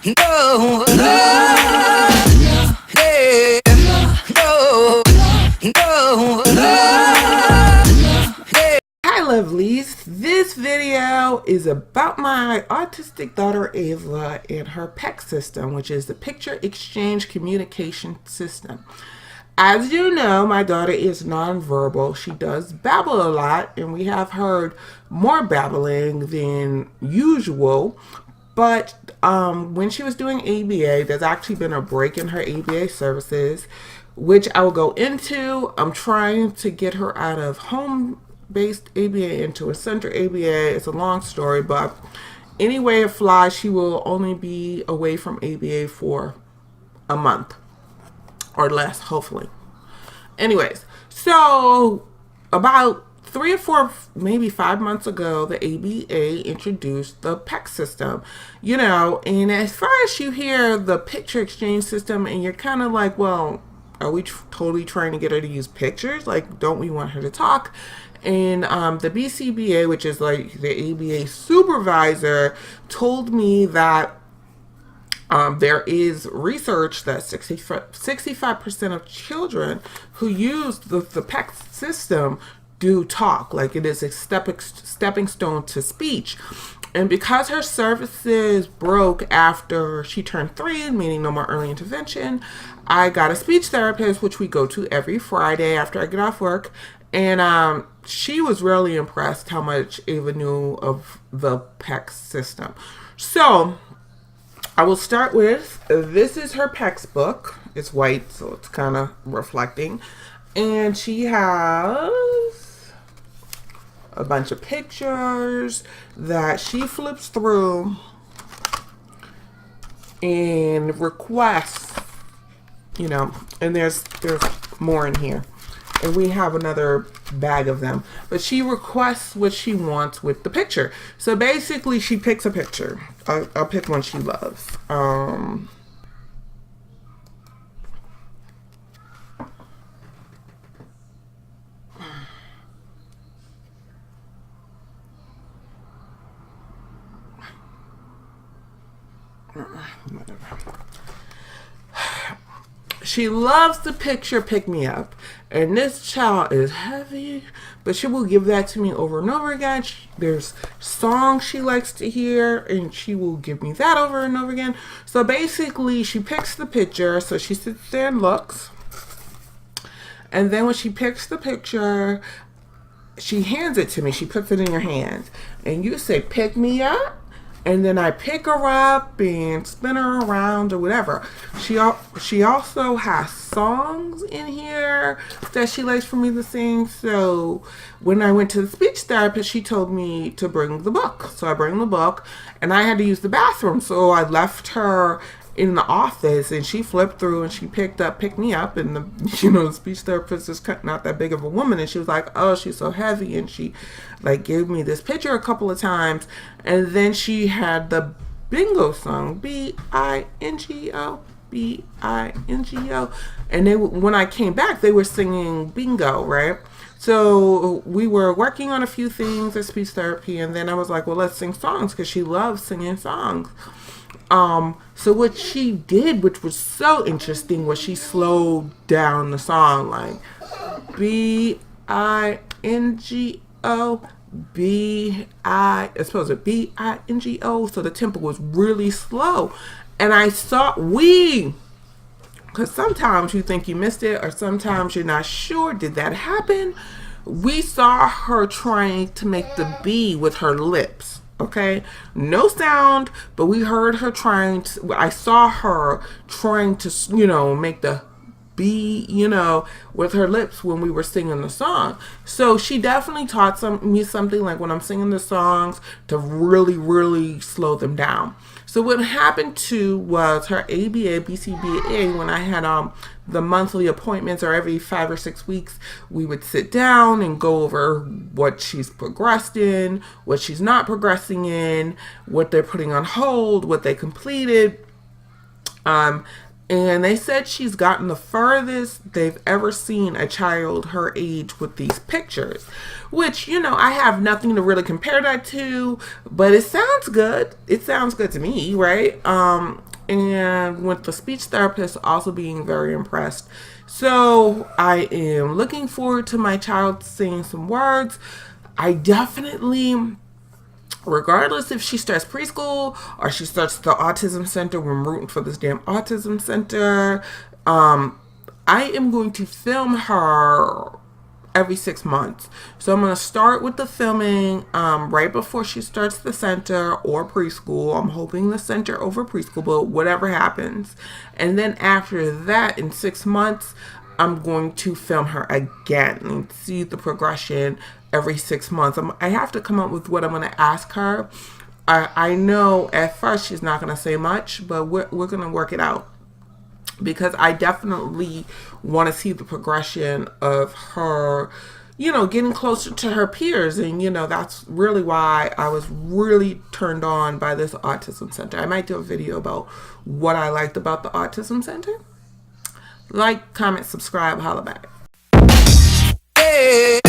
No, hey, no, no, hey. Hi lovelies, this video is about my autistic daughter Ava and her PECS system, which is the Picture Exchange Communication System. As you know, my daughter is nonverbal. She does babble a lot, and we have heard more babbling than usual. But when she was doing ABA, there's actually been a break in her ABA services, which I will go into. I'm trying to get her out of home-based ABA into a center ABA. It's a long story, but anyway it flies, she will only be away from ABA for a month or less, hopefully. Anyways, so about 3 or 4, maybe 5 months ago, the ABA introduced the PECS system, you know, and as far as you hear the picture exchange system, and you're kind of like, well, are we totally trying to get her to use pictures? Like, don't we want her to talk? And the BCBA, which is like the ABA supervisor, told me that there is research that 65% of children who use the PECS system do talk. Like, it is a stepping stone to speech. And because her services broke after she turned 3, meaning no more early intervention, I got a speech therapist, which we go to every Friday after I get off work. And she was really impressed how much Ava knew of the PECS system. So I will start with, this is her PECS book. It's white, so it's kind of reflecting. And she has a bunch of pictures that she flips through and requests, you know, and there's more in here. And we have another bag of them. But she requests what she wants with the picture. So basically, she picks a picture. I'll pick one she loves. She loves the picture Pick Me Up, and this child is heavy, but she will give that to me over and over again. There's songs she likes to hear, and she will give me that over and over again. So basically, she picks the picture, so she sits there and looks, and then when she picks the picture, she hands it to me. She puts it in your hands, and you say, "Pick me up." And then I pick her up and spin her around or whatever. She also has songs in here that she likes for me to sing. So when I went to the speech therapist, she told me to bring the book. So I bring the book, and I had to use the bathroom. So I left her in the office, and she flipped through and she picked me up, and the speech therapist is not that big of a woman, and she was like, oh, she's so heavy, and she like gave me this picture a couple of times, and then she had the bingo song, B-I-N-G-O, B-I-N-G-O, and when I came back, they were singing bingo, right? So we were working on a few things at speech therapy, and then I was like, well, let's sing songs, because she loves singing songs. So what she did, which was so interesting, was she slowed down the song, like B-I-N-G-O, it's supposed to be B-I-N-G-O, so the tempo was really slow. And I saw, because sometimes you think you missed it, or sometimes you're not sure, did that happen? We saw her trying to make the B with her lips. Okay, no sound, but we heard her I saw her trying to, make the B, with her lips when we were singing the song. So she definitely taught me something, like when I'm singing the songs, to really, really slow them down. So what happened was her ABA, BCBA, when I had the monthly appointments, or every 5 or 6 weeks, we would sit down and go over what she's progressed in, what she's not progressing in, what they're putting on hold, what they completed. And they said she's gotten the furthest they've ever seen a child her age with these pictures, which, I have nothing to really compare that to, but it sounds good. It sounds good to me, right? and with the speech therapist also being very impressed. So I am looking forward to my child saying some words. I definitely, regardless if she starts preschool or she starts the autism center, we're rooting for this damn autism center. I am going to film her every 6 months. So I'm going to start with the filming right before she starts the center or preschool. I'm hoping the center over preschool, but whatever happens. And then after that, in 6 months, I'm going to film her again and see the progression every 6 months. I have to come up with what I'm going to ask her. I know at first she's not going to say much, but we're going to work it out, because I definitely want to see the progression of her, getting closer to her peers. And, that's really why I was really turned on by this autism center. I might do a video about what I liked about the autism center. Like, comment, subscribe, holla back. Hey.